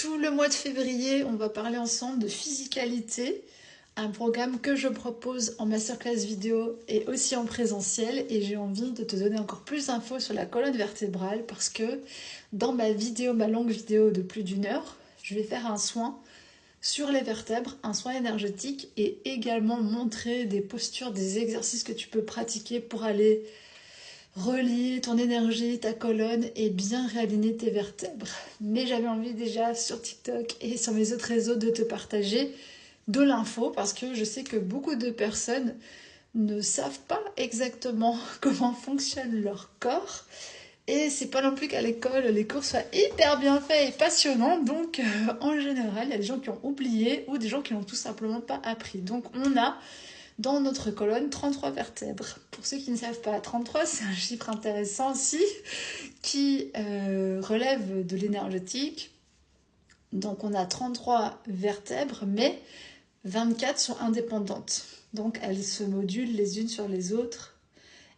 Tout le mois de février, on va parler ensemble de physicalité, un programme que je propose en masterclass vidéo et aussi en présentiel. Et j'ai envie de te donner encore plus d'infos sur la colonne vertébrale parce que dans ma longue vidéo de plus d'1 heure, je vais faire un soin sur les vertèbres, un soin énergétique et également montrer des postures, des exercices que tu peux pratiquer pour aller relier ton énergie, ta colonne et bien réaligner tes vertèbres. Mais j'avais envie déjà sur TikTok et sur mes autres réseaux de te partager de l'info parce que je sais que beaucoup de personnes ne savent pas exactement comment fonctionne leur corps. Et c'est pas non plus qu'à l'école, les cours soient hyper bien faits et passionnants. Donc, en général, il y a des gens qui ont oublié ou des gens qui n'ont tout simplement pas appris. Donc, on a dans notre colonne 33 vertèbres. Pour ceux qui ne savent pas, 33, c'est un chiffre intéressant aussi qui relève de l'énergétique. Donc, on a 33 vertèbres, mais 24 sont indépendantes. Donc, elles se modulent les unes sur les autres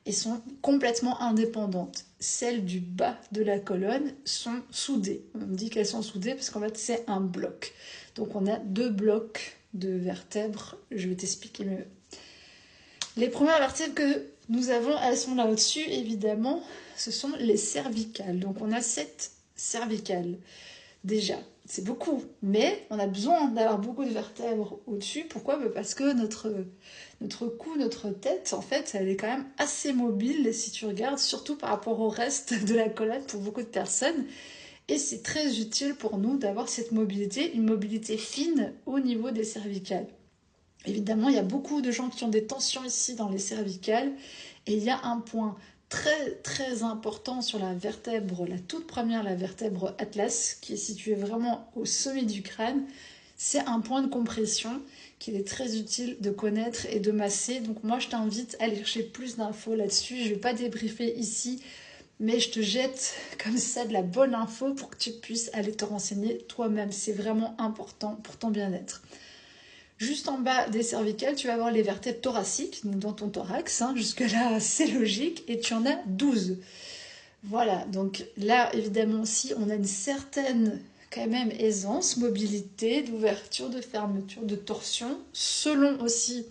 et sont complètement indépendantes. Celles du bas de la colonne sont soudées. On dit qu'elles sont soudées parce qu'en fait, c'est un bloc. Donc, on a 2 blocs de vertèbres. Je vais t'expliquer mieux. Les premières vertèbres que nous avons, elles sont là au-dessus, évidemment. Ce sont les cervicales. Donc, on a 7 cervicales. Déjà, c'est beaucoup, mais on a besoin d'avoir beaucoup de vertèbres au-dessus. Pourquoi ? Parce que notre cou, notre tête, en fait, elle est quand même assez mobile, si tu regardes, surtout par rapport au reste de la colonne pour beaucoup de personnes. Et c'est très utile pour nous d'avoir cette mobilité, une mobilité fine au niveau des cervicales. Évidemment, il y a beaucoup de gens qui ont des tensions ici dans les cervicales, et il y a un point très très important sur la vertèbre, la toute première, la vertèbre atlas, qui est située vraiment au sommet du crâne. C'est un point de compression qu'il est très utile de connaître et de masser. Donc moi, je t'invite à aller chercher plus d'infos là-dessus. Je ne vais pas débriefer ici, mais je te jette comme ça de la bonne info pour que tu puisses aller te renseigner toi-même. C'est vraiment important pour ton bien-être. Juste en bas des cervicales, tu vas avoir les vertèbres thoraciques, donc dans ton thorax. Jusque-là, c'est logique. Et tu en as 12. Voilà, donc là, évidemment, si on a une certaine, quand même, aisance, mobilité, d'ouverture, de fermeture, de torsion, selon aussi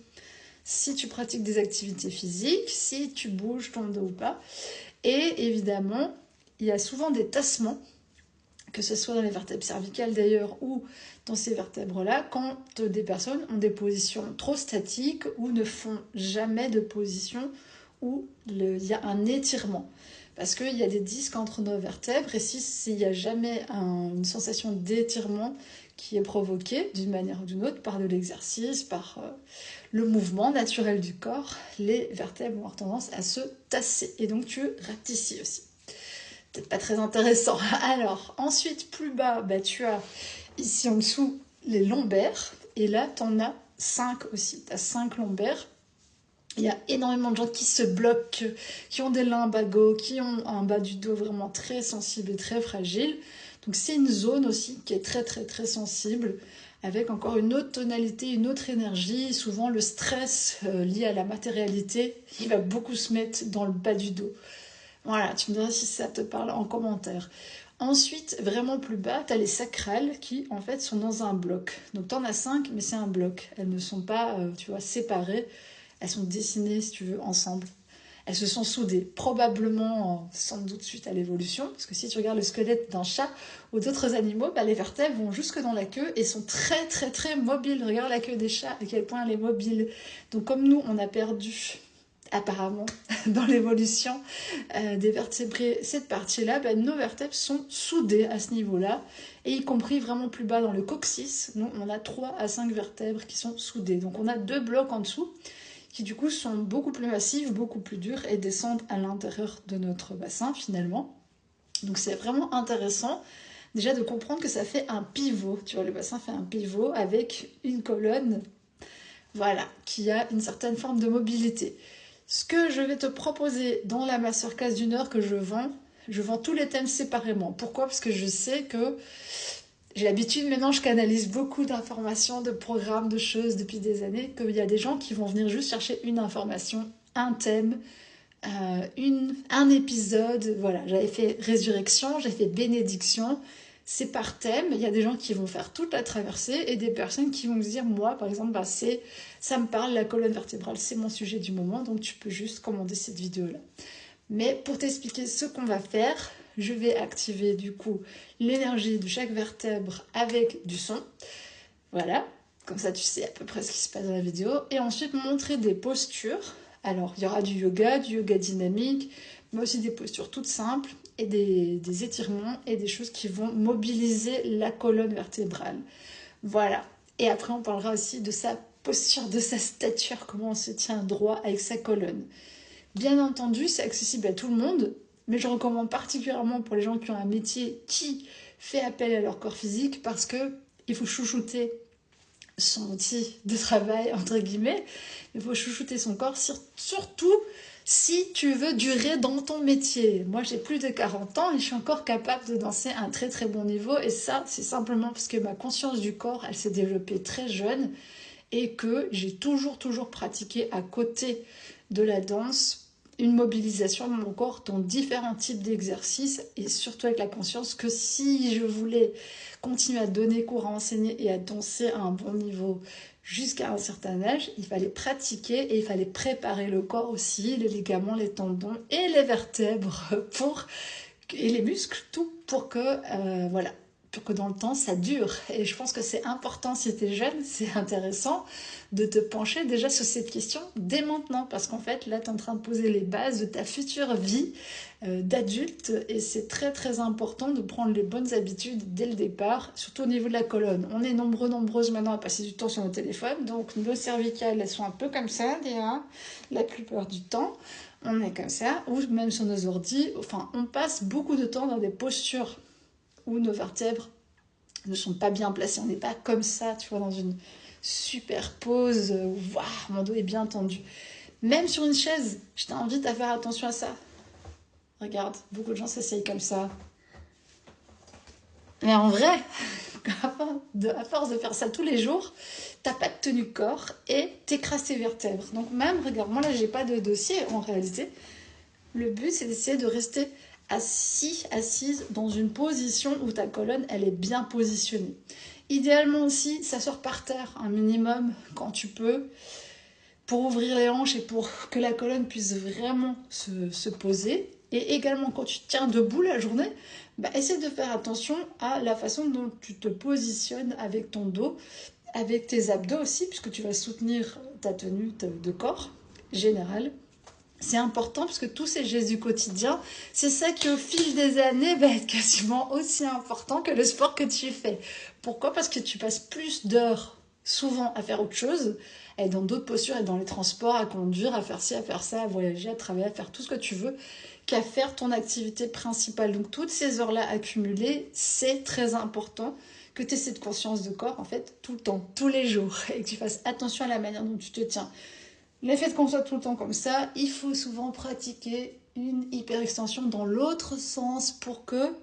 si tu pratiques des activités physiques, si tu bouges ton dos ou pas. Et évidemment, il y a souvent des tassements, que ce soit dans les vertèbres cervicales d'ailleurs ou dans ces vertèbres-là, quand des personnes ont des positions trop statiques ou ne font jamais de position où il y a un étirement. Parce qu'il y a des disques entre nos vertèbres et s'il n'y a jamais une sensation d'étirement qui est provoquée d'une manière ou d'une autre par de l'exercice, par le mouvement naturel du corps, les vertèbres vont avoir tendance à se tasser. Et donc tu rapetissis aussi. Peut-être pas très intéressant. Alors, ensuite, plus bas, tu as ici en dessous les lombaires. Et là, tu en as 5 aussi. Tu as 5 lombaires. Il y a énormément de gens qui se bloquent, qui ont des lumbagos, qui ont un bas du dos vraiment très sensible et très fragile. Donc, c'est une zone aussi qui est très, très, très sensible, avec encore une autre tonalité, une autre énergie. Souvent, le stress lié à la matérialité, il va beaucoup se mettre dans le bas du dos. Voilà, tu me diras si ça te parle en commentaire. Ensuite, vraiment plus bas, tu as les sacrales qui, en fait, sont dans un bloc. Donc, tu en as 5, mais c'est un bloc. Elles ne sont pas, séparées. Elles sont dessinées, si tu veux, ensemble. Elles se sont soudées, probablement, sans doute suite à l'évolution. Parce que si tu regardes le squelette d'un chat ou d'autres animaux, les vertèbres vont jusque dans la queue et sont très, très, très mobiles. Regarde la queue des chats, à quel point elle est mobile. Donc, comme nous, on a perdu apparemment, dans l'évolution des vertébrés, cette partie-là, nos vertèbres sont soudées à ce niveau-là, et y compris vraiment plus bas dans le coccyx, nous, on a 3 à 5 vertèbres qui sont soudées. Donc on a 2 blocs en dessous, qui du coup sont beaucoup plus massifs, beaucoup plus durs, et descendent à l'intérieur de notre bassin, finalement. Donc c'est vraiment intéressant, déjà de comprendre que ça fait un pivot. Tu vois, le bassin fait un pivot avec une colonne, voilà, qui a une certaine forme de mobilité. Ce que je vais te proposer dans la masterclass d'1 heure que je vends tous les thèmes séparément. Pourquoi ? Parce que je sais que j'ai l'habitude, maintenant je canalise beaucoup d'informations, de programmes, de choses depuis des années, qu'il y a des gens qui vont venir juste chercher une information, un thème, un épisode. Voilà, j'avais fait résurrection, j'ai fait bénédiction. c'est par thème. Il y a des gens qui vont faire toute la traversée et des personnes qui vont se dire, moi par exemple, bah, ça me parle, la colonne vertébrale, c'est mon sujet du moment, donc tu peux juste commander cette vidéo-là. Mais pour t'expliquer ce qu'on va faire, je vais activer du coup l'énergie de chaque vertèbre avec du son. Voilà, comme ça tu sais à peu près ce qui se passe dans la vidéo. Et ensuite montrer des postures. Alors il y aura du yoga dynamique, mais aussi des postures toutes simples et des étirements et des choses qui vont mobiliser la colonne vertébrale. Voilà. Et après on parlera aussi de sa posture, de sa stature, comment on se tient droit avec sa colonne. Bien entendu, c'est accessible à tout le monde, mais je recommande particulièrement pour les gens qui ont un métier qui fait appel à leur corps physique parce que il faut chouchouter son outil de travail, entre guillemets. Il faut chouchouter son corps, surtout si tu veux durer dans ton métier. Moi, j'ai plus de 40 ans et je suis encore capable de danser à un très très bon niveau. Et ça, c'est simplement parce que ma conscience du corps, elle s'est développée très jeune et que j'ai toujours pratiqué à côté de la danse une mobilisation de mon corps dans différents types d'exercices et surtout avec la conscience que si je voulais continuer à donner cours, à enseigner et à danser à un bon niveau jusqu'à un certain âge, il fallait pratiquer et il fallait préparer le corps aussi, les ligaments, les tendons et les vertèbres et les muscles, tout pour que voilà, pour que dans le temps ça dure. Et je pense que c'est important si tu es jeune, c'est intéressant de te pencher déjà sur cette question dès maintenant, parce qu'en fait là tu es en train de poser les bases de ta future vie d'adulte et c'est très très important de prendre les bonnes habitudes dès le départ, surtout au niveau de la colonne. On est nombreuses maintenant à passer du temps sur nos téléphones, donc nos cervicales elles sont un peu comme ça déjà, la plupart du temps. On est comme ça, ou même sur nos ordis, enfin on passe beaucoup de temps dans des postures où nos vertèbres ne sont pas bien placées. On n'est pas comme ça, tu vois, dans une super pose où waouh, mon dos est bien tendu. Même sur une chaise, je t'invite à faire attention à ça. Regarde, beaucoup de gens s'asseyent comme ça. Mais en vrai, à force de faire ça tous les jours, t'as pas de tenue de corps et t'écrases tes vertèbres. Donc même, regarde, moi là j'ai pas de dossier en réalité. Le but c'est d'essayer de rester assise dans une position où ta colonne elle est bien positionnée. Idéalement aussi, ça sort par terre un minimum quand tu peux pour ouvrir les hanches et pour que la colonne puisse vraiment se poser. Et également quand tu tiens debout la journée, essaie de faire attention à la façon dont tu te positionnes avec ton dos, avec tes abdos aussi, puisque tu vas soutenir ta tenue de corps générale. C'est important parce que tous ces gestes du quotidien, c'est ça qui au fil des années va être quasiment aussi important que le sport que tu fais. Pourquoi? Parce que tu passes plus d'heures souvent à faire autre chose, à être dans d'autres postures, à être dans les transports, à conduire, à faire ci, à faire ça, à voyager, à travailler, à faire tout ce que tu veux, qu'à faire ton activité principale. Donc toutes ces heures-là accumulées, c'est très important que tu aies cette conscience de corps en fait tout le temps, tous les jours, et que tu fasses attention à la manière dont tu te tiens. Le fait qu'on soit tout le temps comme ça, il faut souvent pratiquer une hyperextension dans l'autre sens pour que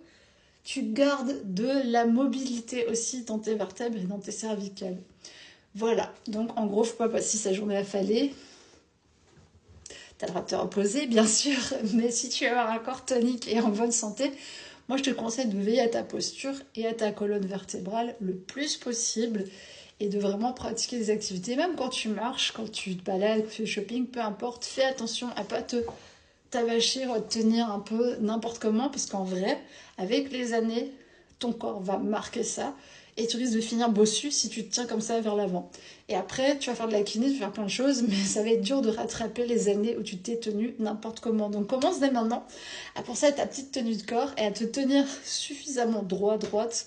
tu gardes de la mobilité aussi dans tes vertèbres et dans tes cervicales. Voilà, donc en gros, il ne faut pas passer sa journée affalée. Tu as le droit de te reposer, bien sûr, mais si tu veux avoir un corps tonique et en bonne santé, moi je te conseille de veiller à ta posture et à ta colonne vertébrale le plus possible et de vraiment pratiquer des activités, même quand tu marches, quand tu te balades, quand tu fais shopping, peu importe, fais attention à pas t'avacher ou à te tenir un peu n'importe comment, parce qu'en vrai, avec les années, ton corps va marquer ça et tu risques de finir bossu si tu te tiens comme ça vers l'avant. Et après, tu vas faire de la kiné, tu vas faire plein de choses, mais ça va être dur de rattraper les années où tu t'es tenu n'importe comment. Donc commence dès maintenant à penser à ta petite tenue de corps et à te tenir suffisamment droite,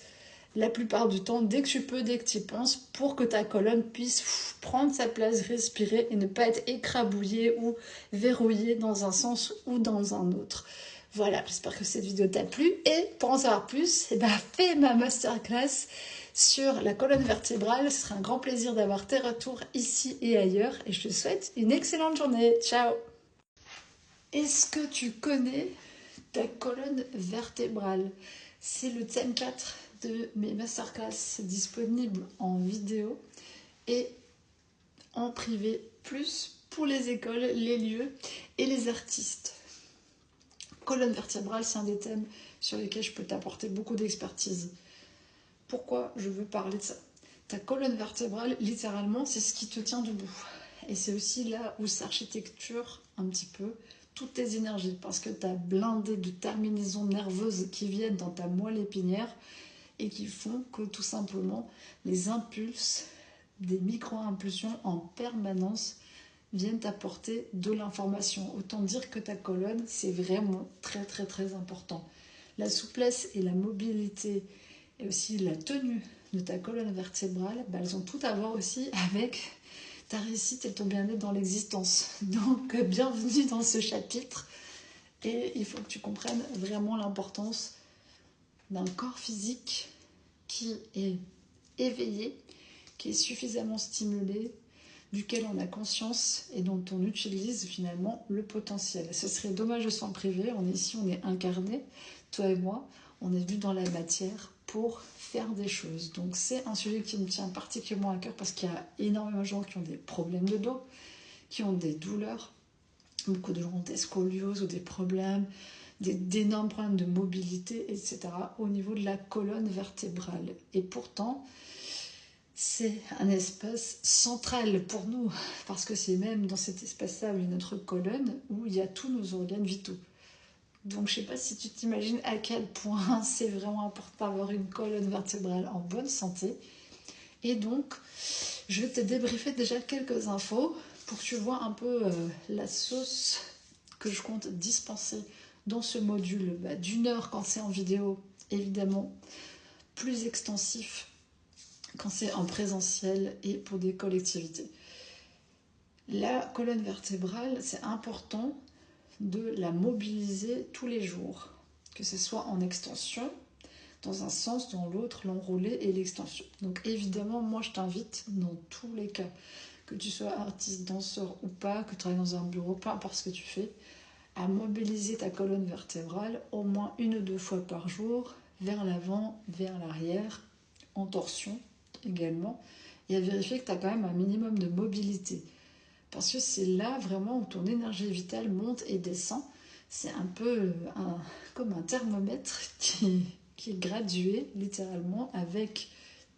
la plupart du temps, dès que tu peux, dès que tu y penses, pour que ta colonne puisse prendre sa place, respirer et ne pas être écrabouillée ou verrouillée dans un sens ou dans un autre. Voilà, j'espère que cette vidéo t'a plu et pour en savoir plus, fais ma masterclass sur la colonne vertébrale. Ce sera un grand plaisir d'avoir tes retours ici et ailleurs et je te souhaite une excellente journée. Ciao! Est-ce que tu connais ta colonne vertébrale? C'est le thème 4 de mes masterclass disponibles en vidéo et en privé, plus pour les écoles, les lieux et les artistes. Colonne vertébrale, c'est un des thèmes sur lesquels je peux t'apporter beaucoup d'expertise. Pourquoi je veux parler de ça? Ta colonne vertébrale, littéralement, c'est ce qui te tient debout. Et c'est aussi là où s'architecture un petit peu toutes tes énergies, parce que tu as blindé de terminaisons nerveuses qui viennent dans ta moelle épinière et qui font que tout simplement les impulses, des micro-impulsions en permanence viennent t'apporter de l'information. Autant dire que ta colonne, c'est vraiment très très très important. La souplesse et la mobilité et aussi la tenue de ta colonne vertébrale, elles ont tout à voir aussi avec ta réussite et ton bien-être dans l'existence. Donc, bienvenue dans ce chapitre. Et il faut que tu comprennes vraiment l'importance d'un corps physique qui est éveillé, qui est suffisamment stimulé, duquel on a conscience et dont on utilise finalement le potentiel. Ce serait dommage de s'en priver. On est ici, on est incarné, toi et moi. On est venu dans la matière pour faire des choses. Donc c'est un sujet qui me tient particulièrement à cœur parce qu'il y a énormément de gens qui ont des problèmes de dos, qui ont des douleurs. Beaucoup de gens ont des scolioses ou des problèmes, d'énormes problèmes de mobilité, etc. au niveau de la colonne vertébrale. Et pourtant, c'est un espace central pour nous, parce que c'est même dans cet espace-là où il y a notre colonne, où il y a tous nos organes vitaux. Donc je ne sais pas si tu t'imagines à quel point c'est vraiment important d'avoir une colonne vertébrale en bonne santé. Et donc, je vais te débriefer déjà quelques infos pour que tu vois un peu la sauce que je compte dispenser dans ce module d'une heure quand c'est en vidéo, évidemment, plus extensif quand c'est en présentiel et pour des collectivités. La colonne vertébrale, c'est important de la mobiliser tous les jours, que ce soit en extension, dans un sens, dans l'autre, l'enroulé et l'extension. Donc évidemment, moi je t'invite dans tous les cas, que tu sois artiste, danseur ou pas, que tu travailles dans un bureau, peu importe ce que tu fais, à mobiliser ta colonne vertébrale au moins 1 ou 2 fois par jour, vers l'avant, vers l'arrière, en torsion également, et à vérifier que tu as quand même un minimum de mobilité. Parce que c'est là vraiment où ton énergie vitale monte et descend. C'est un peu comme un thermomètre qui est gradué littéralement avec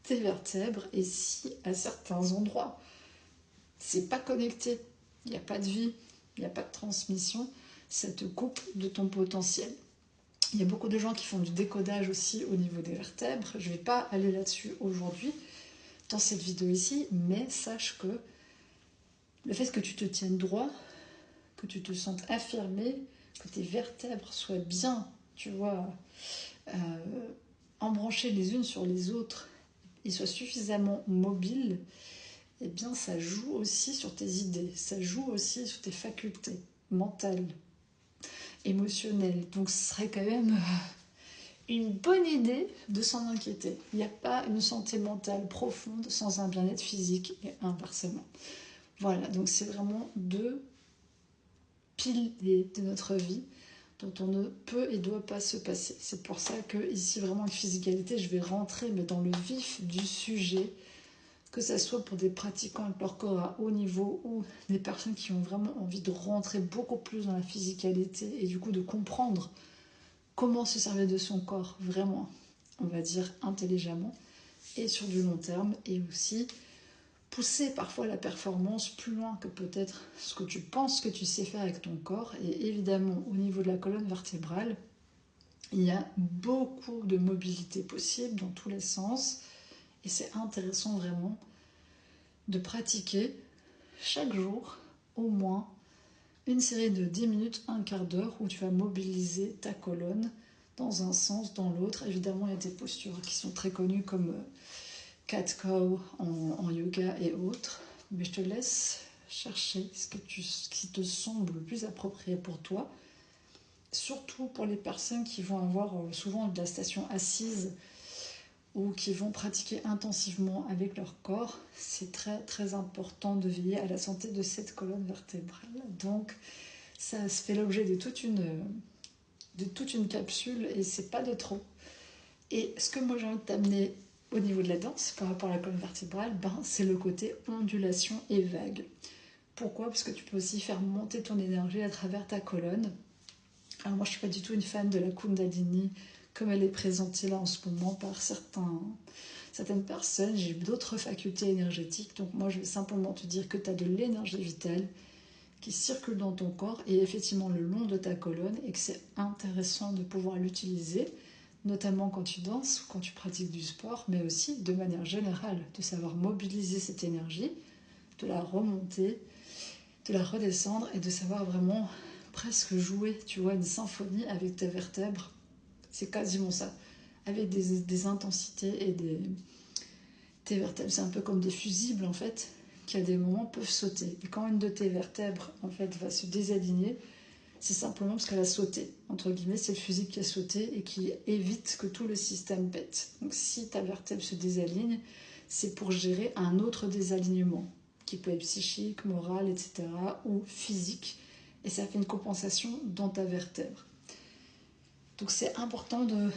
tes vertèbres. Et si à certains endroits, c'est pas connecté, il n'y a pas de vie, il n'y a pas de transmission, ça te coupe de ton potentiel. Il y a beaucoup de gens qui font du décodage aussi au niveau des vertèbres. Je ne vais pas aller là-dessus aujourd'hui dans cette vidéo ici, mais sache que le fait que tu te tiennes droit, que tu te sentes affirmé, que tes vertèbres soient bien, tu vois, embranchées les unes sur les autres et soient suffisamment mobiles, eh bien ça joue aussi sur tes idées, ça joue aussi sur tes facultés mentales, émotionnelles. Donc ce serait quand même une bonne idée de s'en inquiéter. Il n'y a pas une santé mentale profonde sans un bien-être physique et inversement. Voilà, donc c'est vraiment 2 piliers de notre vie dont on ne peut et doit pas se passer. C'est pour ça que ici, vraiment, avec physicalité, je vais rentrer mais dans le vif du sujet, que ce soit pour des pratiquants avec leur corps à haut niveau ou des personnes qui ont vraiment envie de rentrer beaucoup plus dans la physicalité et du coup de comprendre comment se servir de son corps vraiment, on va dire, intelligemment et sur du long terme, et aussi pousser parfois la performance plus loin que peut-être ce que tu penses que tu sais faire avec ton corps. Et évidemment, au niveau de la colonne vertébrale, il y a beaucoup de mobilité possible dans tous les sens. Et c'est intéressant vraiment de pratiquer chaque jour au moins une série de 10 minutes, un quart d'heure où tu vas mobiliser ta colonne dans un sens, dans l'autre. Évidemment, il y a des postures qui sont très connues comme cat-cow en yoga et autres. Mais je te laisse chercher ce qui te semble le plus approprié pour toi. Surtout pour les personnes qui vont avoir souvent de la station assise ou qui vont pratiquer intensivement avec leur corps, c'est très très important de veiller à la santé de cette colonne vertébrale. Donc ça se fait l'objet de toute une capsule et c'est pas de trop. Et ce que moi j'ai envie de t'amener au niveau de la danse par rapport à la colonne vertébrale, c'est le côté ondulation et vague. Pourquoi? Parce que tu peux aussi faire monter ton énergie à travers ta colonne. Alors moi je suis pas du tout une fan de la Kundalini comme elle est présentée là en ce moment par certaines personnes. J'ai d'autres facultés énergétiques, donc moi je vais simplement te dire que tu as de l'énergie vitale qui circule dans ton corps et effectivement le long de ta colonne, et que c'est intéressant de pouvoir l'utiliser, notamment quand tu danses ou quand tu pratiques du sport, mais aussi de manière générale, de savoir mobiliser cette énergie, de la remonter, de la redescendre et de savoir vraiment presque jouer, tu vois, une symphonie avec tes vertèbres. C'est quasiment ça, avec des intensités et tes vertèbres. C'est un peu comme des fusibles en fait, qui à des moments peuvent sauter. Et quand une de tes vertèbres en fait va se désaligner, c'est simplement parce qu'elle a sauté. Entre guillemets, c'est le fusible qui a sauté et qui évite que tout le système pète. Donc si ta vertèbre se désaligne, c'est pour gérer un autre désalignement, qui peut être psychique, moral, etc. ou physique. Et ça fait une compensation dans ta vertèbre. Donc c'est important de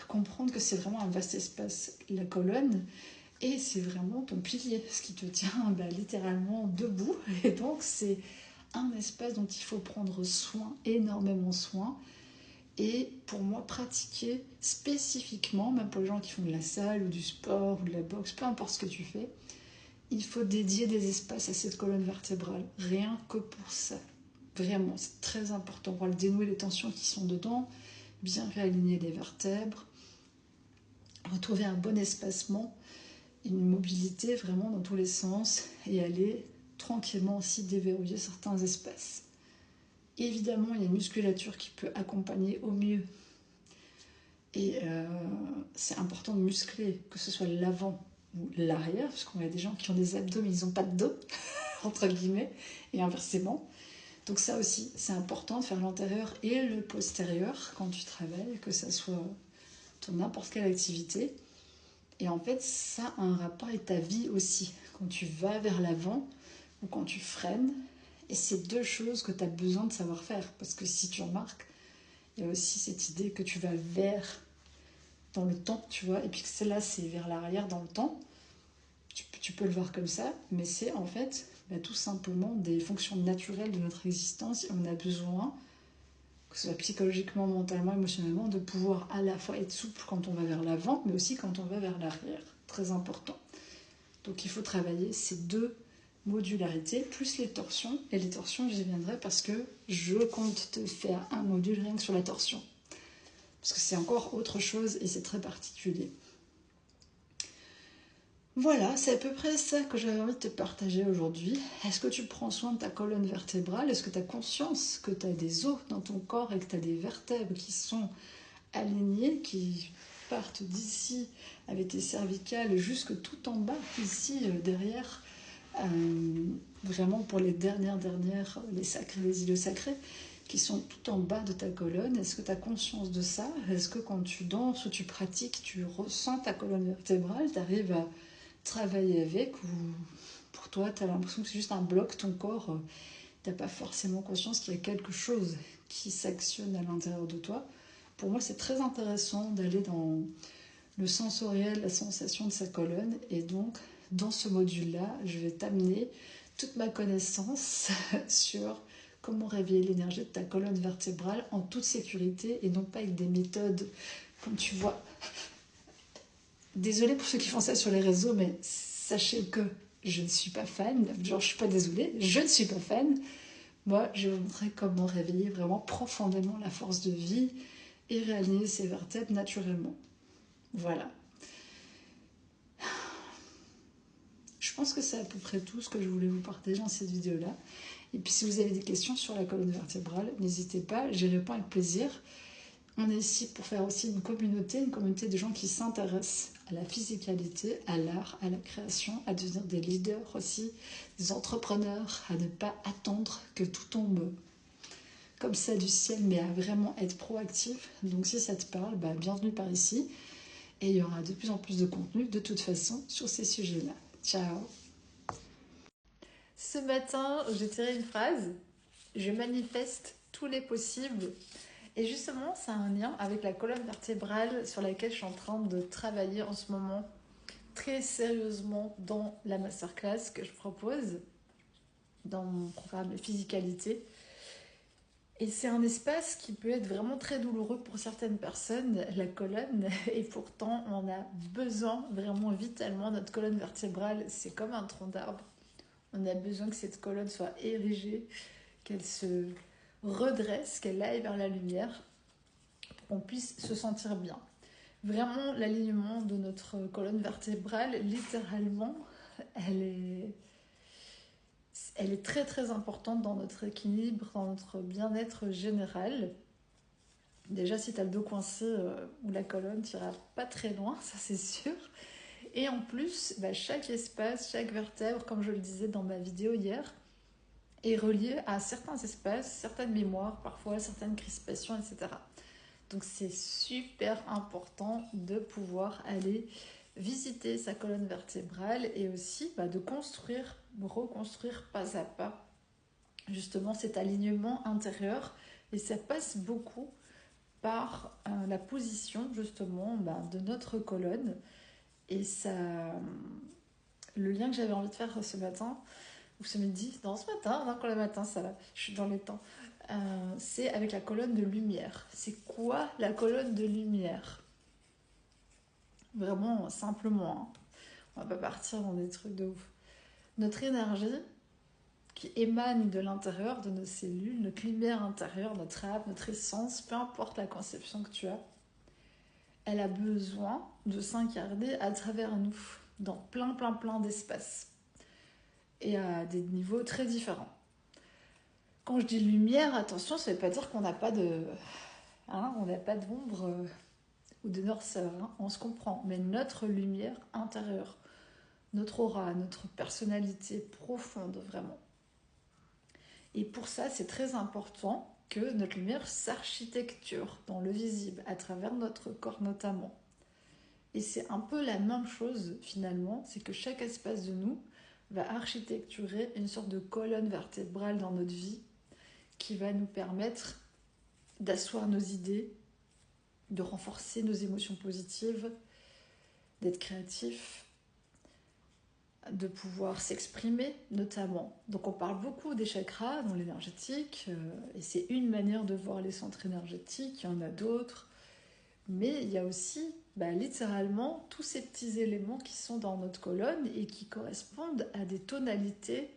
comprendre que c'est vraiment un vaste espace, la colonne, et c'est vraiment ton pilier, ce qui te tient littéralement debout. Et donc c'est un espace dont il faut prendre soin, énormément soin. Et pour moi, pratiquer spécifiquement, même pour les gens qui font de la salle ou du sport ou de la boxe, peu importe ce que tu fais, il faut dédier des espaces à cette colonne vertébrale, rien que pour ça. Vraiment, c'est très important pour dénouer les tensions qui sont dedans, bien réaligner les vertèbres, retrouver un bon espacement, une mobilité vraiment dans tous les sens et aller tranquillement aussi déverrouiller certains espaces. Évidemment, il y a une musculature qui peut accompagner au mieux. Et c'est important de muscler, que ce soit l'avant ou l'arrière, parce qu'on a des gens qui ont des abdos mais ils n'ont pas de dos, entre guillemets, et inversement. Donc ça aussi, c'est important de faire l'antérieur et le postérieur quand tu travailles, que ça soit dans n'importe quelle activité. Et en fait, ça a un rapport avec ta vie aussi. Quand tu vas vers l'avant ou quand tu freines, et c'est deux choses que tu as besoin de savoir faire. Parce que si tu remarques, il y a aussi cette idée que tu vas vers dans le temps, tu vois, et puis que celle-là, c'est vers l'arrière dans le temps. Tu peux le voir comme ça, mais c'est en fait tout simplement des fonctions naturelles de notre existence. Et on a besoin, que ce soit psychologiquement, mentalement, émotionnellement, de pouvoir à la fois être souple quand on va vers l'avant, mais aussi quand on va vers l'arrière. Très important. Donc il faut travailler ces deux modularités, plus les torsions. Et les torsions, j'y viendrai parce que je compte te faire un module rien que sur la torsion. Parce que c'est encore autre chose et c'est très particulier. Voilà, c'est à peu près ça que j'avais envie de te partager aujourd'hui. Est-ce que tu prends soin de ta colonne vertébrale? Est-ce que tu as conscience que tu as des os dans ton corps et que tu as des vertèbres qui sont alignées, qui partent d'ici avec tes cervicales jusque tout en bas, ici derrière, vraiment pour les dernières, les sacrés, les îlots sacrés, qui sont tout en bas de ta colonne? Est-ce que tu as conscience de ça? Est-ce que quand tu danses ou tu pratiques, tu ressens ta colonne vertébrale, tu arrives à travailler avec, ou pour toi tu as l'impression que c'est juste un bloc, ton corps, tu n'as pas forcément conscience qu'il y a quelque chose qui s'actionne à l'intérieur de toi? Pour moi c'est très intéressant d'aller dans le sensoriel, la sensation de sa colonne, et donc dans ce module là je vais t'amener toute ma connaissance sur comment réveiller l'énergie de ta colonne vertébrale en toute sécurité et non pas avec des méthodes comme tu vois. Désolée pour ceux qui font ça sur les réseaux, mais sachez que je ne suis pas fan. Genre, je suis pas désolée, je ne suis pas fan. Moi, je vais vous montrer comment réveiller vraiment profondément la force de vie et réaligner ses vertèbres naturellement. Voilà. Je pense que c'est à peu près tout ce que je voulais vous partager dans cette vidéo-là. Et puis, si vous avez des questions sur la colonne vertébrale, n'hésitez pas, j'y réponds avec plaisir. On est ici pour faire aussi une communauté de gens qui s'intéressent à la physicalité, à l'art, à la création, à devenir des leaders aussi, des entrepreneurs, à ne pas attendre que tout tombe comme ça du ciel, mais à vraiment être proactif. Donc si ça te parle, bienvenue par ici. Et il y aura de plus en plus de contenu, de toute façon, sur ces sujets-là. Ciao! Ce matin, j'ai tiré une phrase. Je manifeste tous les possibles. Et justement, ça a un lien avec la colonne vertébrale sur laquelle je suis en train de travailler en ce moment très sérieusement dans la masterclass que je propose dans mon programme Physicalité. Et c'est un espace qui peut être vraiment très douloureux pour certaines personnes, la colonne, et pourtant on a besoin vraiment vitalement, notre colonne vertébrale, c'est comme un tronc d'arbre. On a besoin que cette colonne soit érigée, qu'elle se redresse, qu'elle aille vers la lumière, pour qu'on puisse se sentir bien. Vraiment, l'alignement de notre colonne vertébrale, littéralement, elle est très très importante dans notre équilibre, dans notre bien-être général. Déjà, si tu as le dos coincé ou la colonne, tu n'iras pas très loin, ça c'est sûr. Et en plus, chaque espace, chaque vertèbre, comme je le disais dans ma vidéo hier, est relié à certains espaces, certaines mémoires, parfois certaines crispations, etc. Donc c'est super important de pouvoir aller visiter sa colonne vertébrale et aussi de construire, reconstruire pas à pas justement cet alignement intérieur. Et ça passe beaucoup par la position justement de notre colonne. Et ça, le lien que j'avais envie de faire ce matin, ou ce midi, non ce matin, non quand le matin ça va, je suis dans les temps, c'est avec la colonne de lumière. C'est quoi la colonne de lumière? Vraiment simplement, hein. On va pas partir dans des trucs de ouf. Notre énergie qui émane de l'intérieur, de nos cellules, notre lumière intérieure, notre âme, notre essence, peu importe la conception que tu as, elle a besoin de s'incarner à travers nous, dans plein d'espaces, et à des niveaux très différents. Quand je dis lumière, attention, ça ne veut pas dire qu'on n'a pas de... Hein, on n'a pas d'ombre ou de noirceur, hein, on se comprend. Mais notre lumière intérieure, notre aura, notre personnalité profonde, vraiment. Et pour ça, c'est très important que notre lumière s'architecture dans le visible, à travers notre corps notamment. Et c'est un peu la même chose finalement, c'est que chaque espace de nous va architecturer une sorte de colonne vertébrale dans notre vie qui va nous permettre d'asseoir nos idées, de renforcer nos émotions positives, d'être créatif, de pouvoir s'exprimer notamment. Donc on parle beaucoup des chakras dans l'énergétique, et c'est une manière de voir les centres énergétiques, il y en a d'autres, mais il y a aussi littéralement tous ces petits éléments qui sont dans notre colonne et qui correspondent à des tonalités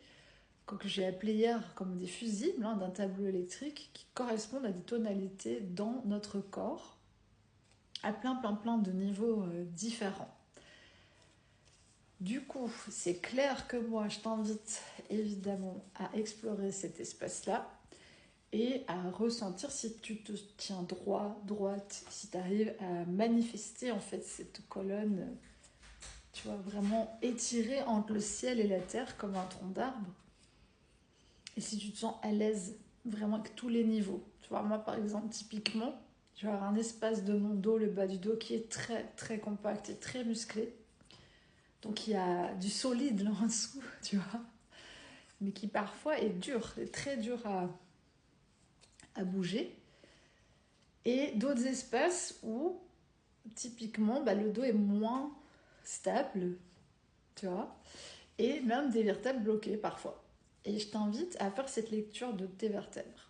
que j'ai appelées hier comme des fusibles d'un tableau électrique, qui correspondent à des tonalités dans notre corps à plein de niveaux différents. Du coup, c'est clair que moi, je t'invite évidemment à explorer cet espace-là et à ressentir si tu te tiens droite, si tu arrives à manifester en fait cette colonne, tu vois, vraiment étirée entre le ciel et la terre comme un tronc d'arbre. Et si tu te sens à l'aise vraiment avec tous les niveaux. Tu vois, moi par exemple, typiquement, je vais avoir un espace de mon dos, le bas du dos, qui est très compact et très musclé. Donc il y a du solide là en dessous, tu vois, mais qui parfois est dur, est très dur à bouger. Et d'autres espaces où, typiquement, le dos est moins stable, tu vois, et même des vertèbres bloquées parfois. Et je t'invite à faire cette lecture de tes vertèbres.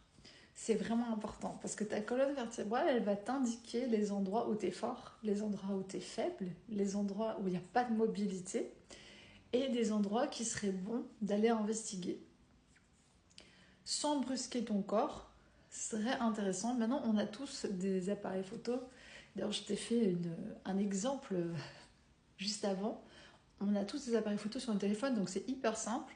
C'est vraiment important parce que ta colonne vertébrale, elle va t'indiquer les endroits où tu es fort, les endroits où tu es faible, les endroits où il n'y a pas de mobilité et des endroits qui seraient bons d'aller investiguer. Sans brusquer ton corps, ce serait intéressant. Maintenant, on a tous des appareils photo. D'ailleurs, je t'ai fait un exemple juste avant. On a tous des appareils photo sur un téléphone, donc c'est hyper simple.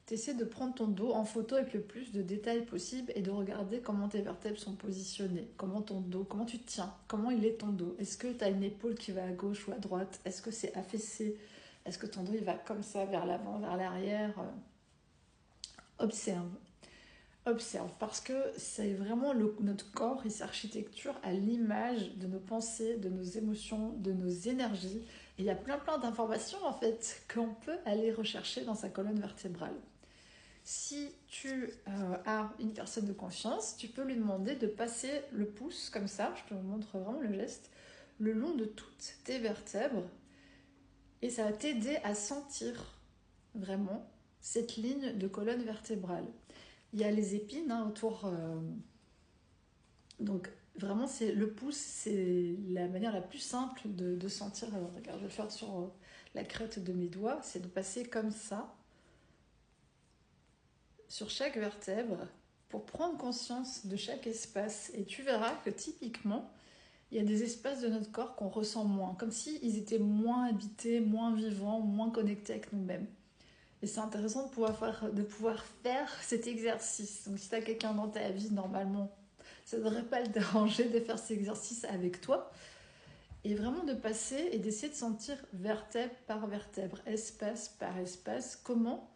Tu essaies de prendre ton dos en photo avec le plus de détails possible et de regarder comment tes vertèbres sont positionnées, comment ton dos, comment tu te tiens, comment il est ton dos. Est-ce que tu as une épaule qui va à gauche ou à droite? Est-ce que c'est affaissé? Est-ce que ton dos il va comme ça vers l'avant, vers l'arrière? Observe. Observe, parce que c'est vraiment notre corps et s'architecture à l'image de nos pensées, de nos émotions, de nos énergies. Et il y a plein d'informations en fait qu'on peut aller rechercher dans sa colonne vertébrale. Si tu as une personne de confiance, tu peux lui demander de passer le pouce comme ça, je te montre vraiment le geste, le long de toutes tes vertèbres et ça va t'aider à sentir vraiment cette ligne de colonne vertébrale. Il y a les épines autour Donc vraiment, c'est le pouce, c'est la manière la plus simple de sentir. Alors, regarde, je vais le faire sur la crête de mes doigts, c'est de passer comme ça sur chaque vertèbre pour prendre conscience de chaque espace. Et tu verras que typiquement, il y a des espaces de notre corps qu'on ressent moins, comme s'ils étaient moins habités, moins vivants, moins connectés avec nous-mêmes. Et c'est intéressant de pouvoir faire cet exercice. Donc si tu as quelqu'un dans ta vie, normalement, ça ne devrait pas le déranger de faire cet exercice avec toi. Et vraiment de passer et d'essayer de sentir vertèbre par vertèbre, espace par espace, comment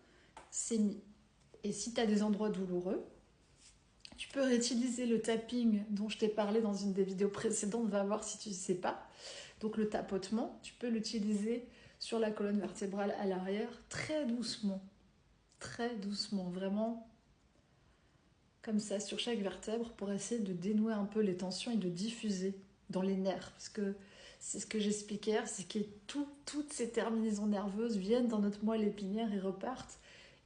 c'est mis. Et si tu as des endroits douloureux, tu peux réutiliser le tapping dont je t'ai parlé dans une des vidéos précédentes, va voir si tu ne sais pas. Donc le tapotement, tu peux l'utiliser sur la colonne vertébrale à l'arrière, très doucement, vraiment comme ça sur chaque vertèbre pour essayer de dénouer un peu les tensions et de diffuser dans les nerfs. Parce que c'est ce que j'expliquais hier, c'est que toutes ces terminaisons nerveuses viennent dans notre moelle épinière et repartent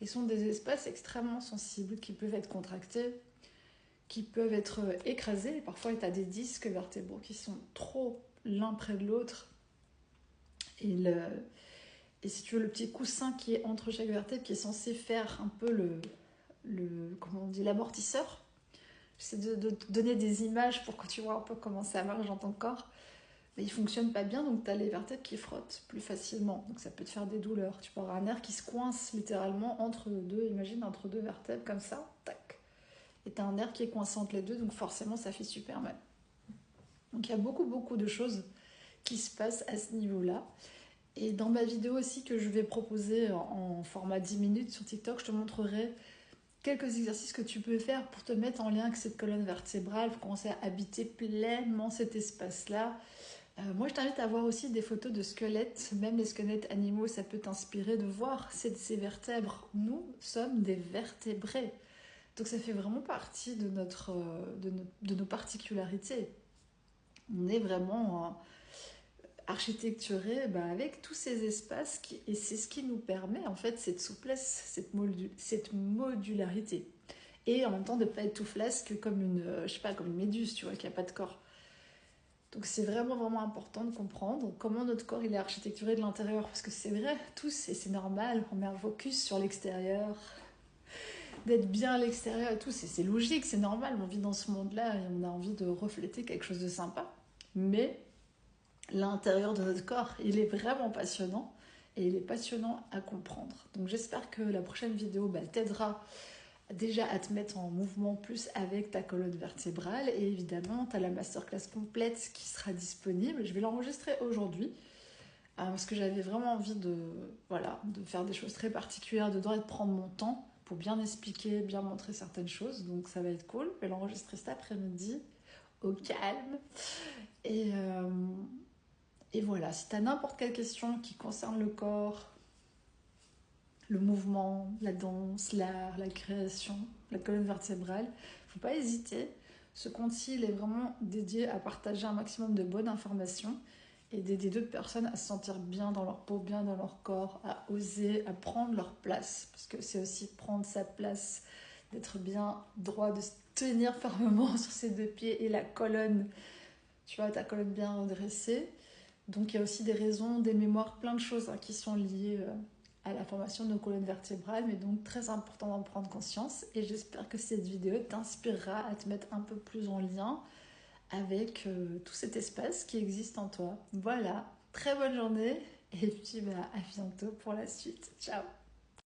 et sont des espaces extrêmement sensibles qui peuvent être contractés, qui peuvent être écrasés. Et parfois, tu as des disques vertébraux qui sont trop l'un près de l'autre. Et si tu veux, le petit coussin qui est entre chaque vertèbre, qui est censé faire un peu comment on dit, l'amortisseur. J'essaie de te donner des images pour que tu vois un peu comment ça marche dans ton corps. Mais il ne fonctionne pas bien, donc tu as les vertèbres qui frottent plus facilement. Donc ça peut te faire des douleurs. Tu peux avoir un nerf qui se coince littéralement entre deux, imagine, entre deux vertèbres comme ça, tac. Et tu as un nerf qui est coincé entre les deux, donc forcément ça fait super mal. Donc il y a beaucoup de choses qui se passent à ce niveau-là. Et dans ma vidéo aussi que je vais proposer en format 10 minutes sur TikTok, je te montrerai quelques exercices que tu peux faire pour te mettre en lien avec cette colonne vertébrale, pour commencer à habiter pleinement cet espace-là. Moi, je t'invite à voir aussi des photos de squelettes, même les squelettes animaux, ça peut t'inspirer de voir ces vertèbres. Nous sommes des vertébrés. Donc ça fait vraiment partie de nos particularités. On est vraiment architecturé avec tous ces espaces et c'est ce qui nous permet en fait cette souplesse, cette modularité. Et en même temps de ne pas être tout flasque comme comme une méduse, tu vois, qui n'a pas de corps. Donc c'est vraiment important de comprendre comment notre corps il est architecturé de l'intérieur. Parce que c'est vrai, tous, et c'est normal, on met un focus sur l'extérieur, d'être bien à l'extérieur et tout, c'est logique, c'est normal, on vit dans ce monde-là et on a envie de refléter quelque chose de sympa. Mais l'intérieur de notre corps, il est vraiment passionnant et il est passionnant à comprendre. Donc j'espère que la prochaine vidéo t'aidera déjà à te mettre en mouvement plus avec ta colonne vertébrale et évidemment tu as la masterclass complète qui sera disponible. Je vais l'enregistrer aujourd'hui parce que j'avais vraiment envie de faire des choses très particulières, de prendre mon temps pour bien expliquer, bien montrer certaines choses. Donc ça va être cool. Je vais l'enregistrer cet après-midi au calme. Et voilà, si tu as n'importe quelle question qui concerne le corps, le mouvement, la danse, l'art, la création, la colonne vertébrale, il ne faut pas hésiter. Ce compte-ci est vraiment dédié à partager un maximum de bonnes informations et d'aider d'autres personnes à se sentir bien dans leur peau, bien dans leur corps, à oser, à prendre leur place. Parce que c'est aussi prendre sa place, d'être bien droit, de se tenir fermement sur ses deux pieds et la colonne, tu vois, ta colonne bien redressée. Donc il y a aussi des raisons, des mémoires, plein de choses qui sont liées à la formation de nos colonnes vertébrales, mais donc très important d'en prendre conscience. Et j'espère que cette vidéo t'inspirera à te mettre un peu plus en lien avec tout cet espace qui existe en toi. Voilà, très bonne journée et puis à bientôt pour la suite. Ciao!